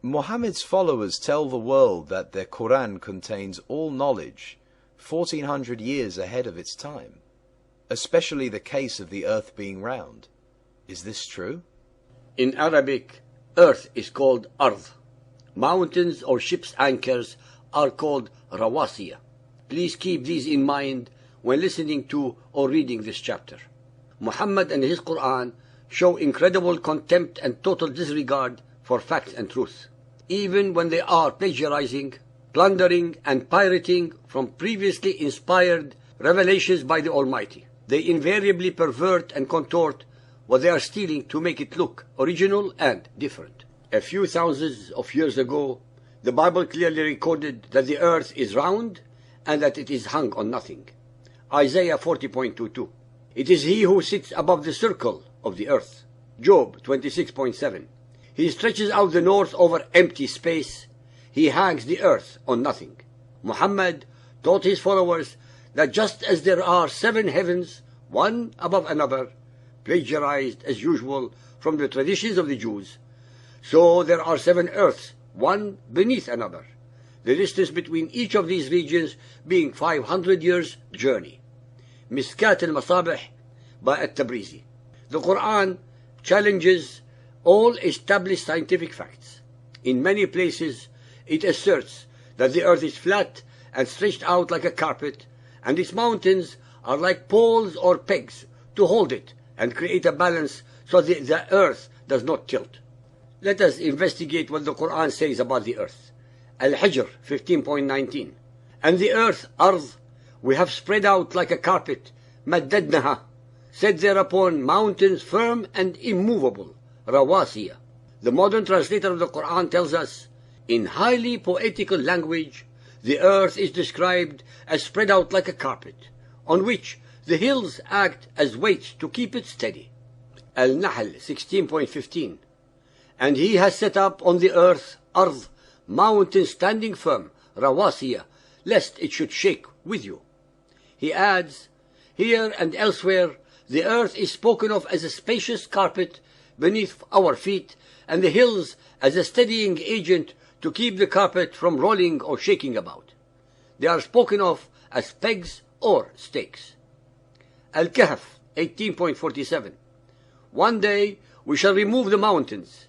Muhammad's followers tell the world that their Quran contains all knowledge 1400 years ahead of its time, especially the case of the earth being round. Is this true? In Arabic, earth is called Ard. Mountains or ship's anchors are called Rawasiya. Please keep these in mind when listening to or reading this chapter. Muhammad and his Quran show incredible contempt and total disregard for facts and truth, even when they are plagiarizing, plundering, and pirating from previously inspired revelations by the Almighty. They invariably pervert and contort what they are stealing to make it look original and different. A few thousands of years ago, the Bible clearly recorded that the earth is round and that it is hung on nothing. Isaiah 40.22. It is he who sits above the circle of the earth. Job 26.7. He stretches out the north over empty space. He hangs the earth on nothing. Muhammad taught his followers that just as there are 7 heavens, one above another, plagiarized as usual from the traditions of the Jews, so there are 7 earths, one beneath another, the distance between each of these regions being 500 years' journey. Miskat al-Masabih by At-Tabrizi. The Quran challenges all established scientific facts. In many places, it asserts that the earth is flat and stretched out like a carpet, and its mountains are like poles or pegs to hold it and create a balance so that the earth does not tilt. Let us investigate what the Quran says about the earth. Al-Hijr 15.19. And the earth, Ard, we have spread out like a carpet, maddadnaha, set thereupon mountains firm and immovable, rawasiya. The modern translator of the Quran tells us, in highly poetical language, the earth is described as spread out like a carpet, on which the hills act as weights to keep it steady. Al-Nahl 16.15. And he has set up on the earth, Ard, mountains standing firm, rawasiya, lest it should shake with you. He adds, here and elsewhere, the earth is spoken of as a spacious carpet beneath our feet, and the hills as a steadying agent to keep the carpet from rolling or shaking about. They are spoken of as pegs or stakes. Al-Kahf 18.47. One day we shall remove the mountains,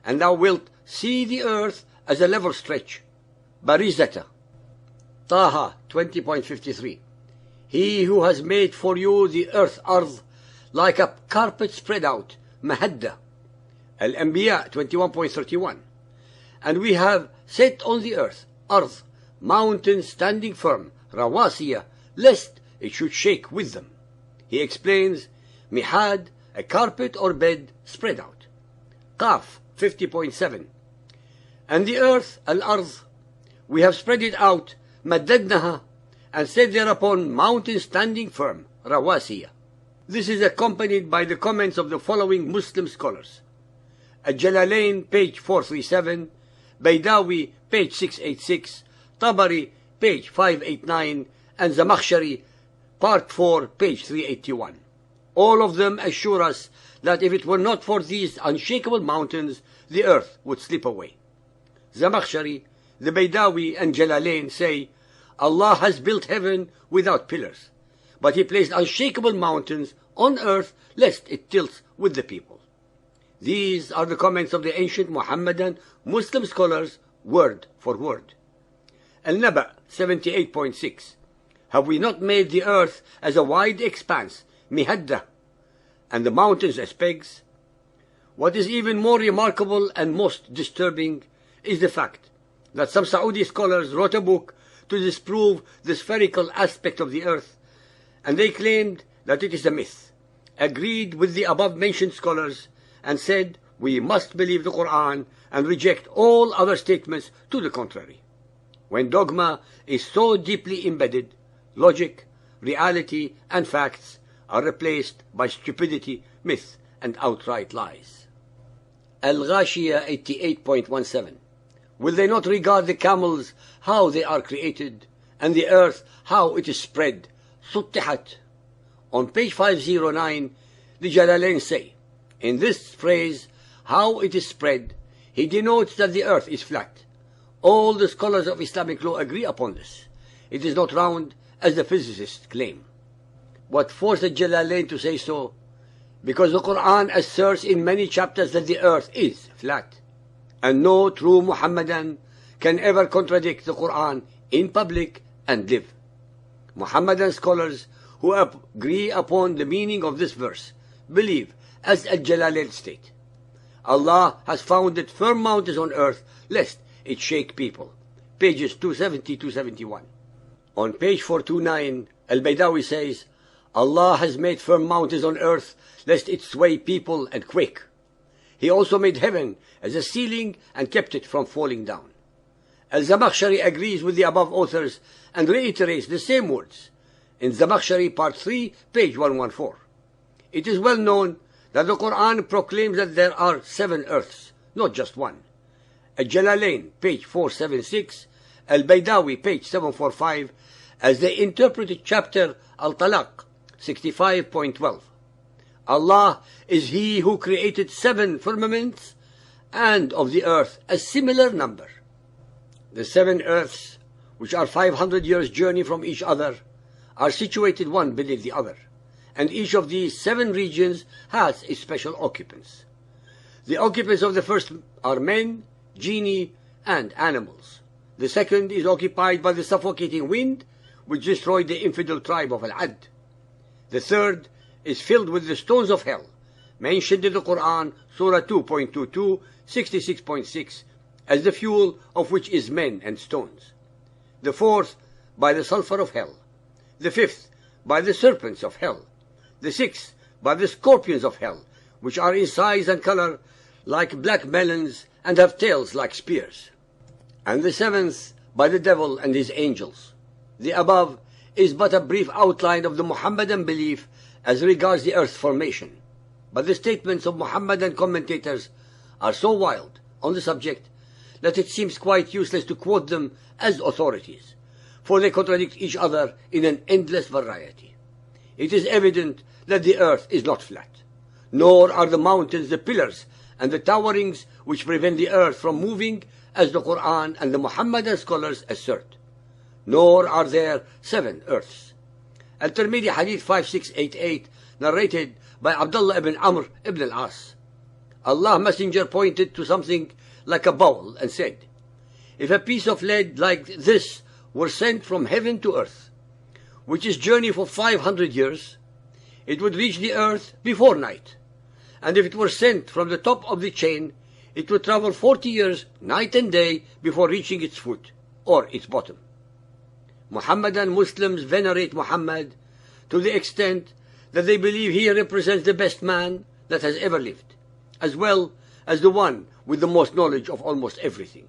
and thou wilt see the earth as a level stretch. Barizata. Taha 20.53. He who has made for you the earth, Ard, like a carpet spread out, Mahadda. Al-Anbiya 21.31. And we have set on the earth, Ard, mountains standing firm, Rawasiya, lest it should shake with them. He explains, Mihad, a carpet or bed spread out. Qaf 50.7. And the earth, Al-Ard, we have spread it out, Maddadnaha, and set thereupon mountains standing firm, Rawasiya. This is accompanied by the comments of the following Muslim scholars. Al-Jalalain, page 437, Baydawi, page 686, Tabari, page 589, and Zamakhshari, part 4, page 381. All of them assure us that if it were not for these unshakable mountains, the earth would slip away. Zamakhshari, the Baydawi, and Jalalain say, Allah has built heaven without pillars, but He placed unshakable mountains on earth lest it tilts with the people. These are the comments of the ancient Muhammadan Muslim scholars, word for word. Al-Naba 78.6. Have we not made the earth as a wide expanse, mihadda, and the mountains as pegs? What is even more remarkable and most disturbing is the fact that some Saudi scholars wrote a book to disprove the spherical aspect of the earth, and they claimed that it is a myth, agreed with the above-mentioned scholars, and said we must believe the Quran and reject all other statements to the contrary. When dogma is so deeply embedded, logic, reality, and facts are replaced by stupidity, myth, and outright lies. Al-Ghashiyah 88.17. Will they not regard the camels how they are created, and the earth how it is spread? Suttihat. On page 509, the Jalalain say, in this phrase, how it is spread, He denotes that the earth is flat. All the scholars of Islamic law agree upon this. It is not round, as the physicists claim. What forced the Jalalain to say so? Because the Quran asserts in many chapters that the earth is flat. And no true Muhammadan can ever contradict the Quran in public and live. Muhammadan scholars who agree upon the meaning of this verse believe, as Al-Jalalain state, Allah has founded firm mountains on earth lest it shake people. Pages 270-271. On page 429, Al-Baydawi says, Allah has made firm mountains on earth lest it sway people and quake. He also made heaven as a ceiling and kept it from falling down. Al-Zamakhshari agrees with the above authors and reiterates the same words in Zamakhshari part 3, page 114. It is well known that the Quran proclaims that there are 7 earths, not just one. Al-Jalalain, page 476, Al-Baydawi, page 745, as they interpreted chapter Al-Talaq, 65.12. Allah is He who created 7 firmaments, and of the earth a similar number. The 7 earths, which are 500 years' journey from each other, are situated one beneath the other, and each of these 7 regions has its special occupants. The occupants of the first are men, genii, and animals. The second is occupied by the suffocating wind, which destroyed the infidel tribe of Al-Ad. The third is filled with the stones of hell, mentioned in the Quran, Surah 2.22, 66.6, as the fuel of which is men and stones. The fourth, by the sulfur of hell. The fifth, by the serpents of hell. The sixth, by the scorpions of hell, which are in size and color like black melons and have tails like spears. And the seventh, by the devil and his angels. The above is but a brief outline of the Muhammadan belief as regards the earth's formation. But the statements of Muhammadan commentators are so wild on the subject that it seems quite useless to quote them as authorities, for they contradict each other in an endless variety. It is evident that the earth is not flat, nor are the mountains the pillars and the towerings which prevent the earth from moving, as the Quran and the Muhammadan scholars assert. Nor are there 7 earths. Al-Tirmidhi Hadith 5688, narrated by Abdullah ibn Amr ibn al-As. Allah's Messenger pointed to something like a bowl and said, if a piece of lead like this were sent from heaven to earth, which is journey for 500 years, it would reach the earth before night. And if it were sent from the top of the chain, it would travel 40 years, night and day, before reaching its foot, or its bottom. Muhammadan Muslims venerate Muhammad to the extent that they believe he represents the best man that has ever lived, as well as the one with the most knowledge of almost everything.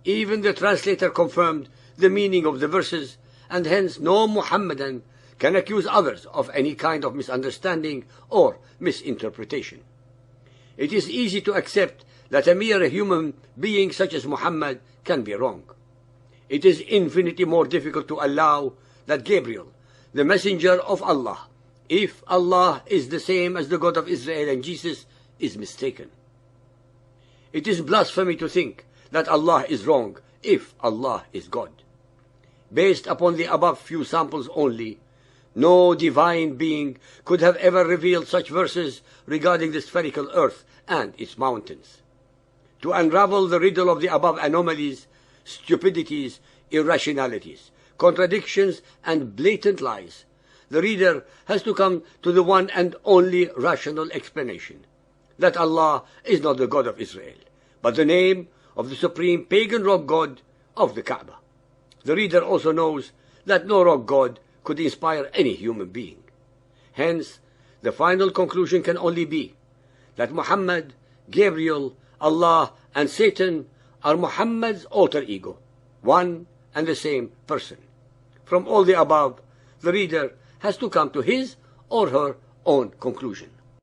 Even the translator confirmed the meaning of the verses, and hence no Muhammadan can accuse others of any kind of misunderstanding or misinterpretation. It is easy to accept that a mere human being such as Muhammad can be wrong. It is infinitely more difficult to allow that Gabriel, the messenger of Allah, if Allah is the same as the God of Israel and Jesus, is mistaken. It is blasphemy to think that Allah is wrong if Allah is God. Based upon the above few samples only, no divine being could have ever revealed such verses regarding the spherical earth and its mountains. To unravel the riddle of the above anomalies, stupidities, irrationalities, contradictions, and blatant lies, the reader has to come to the one and only rational explanation, that Allah is not the God of Israel, but the name of the supreme pagan rock god of the Kaaba. The reader also knows that no rock god could inspire any human being. Hence, the final conclusion can only be that Muhammad, Gabriel, Allah, and Satan are Muhammad's alter ego, one and the same person. From all the above, the reader has to come to his or her own conclusion.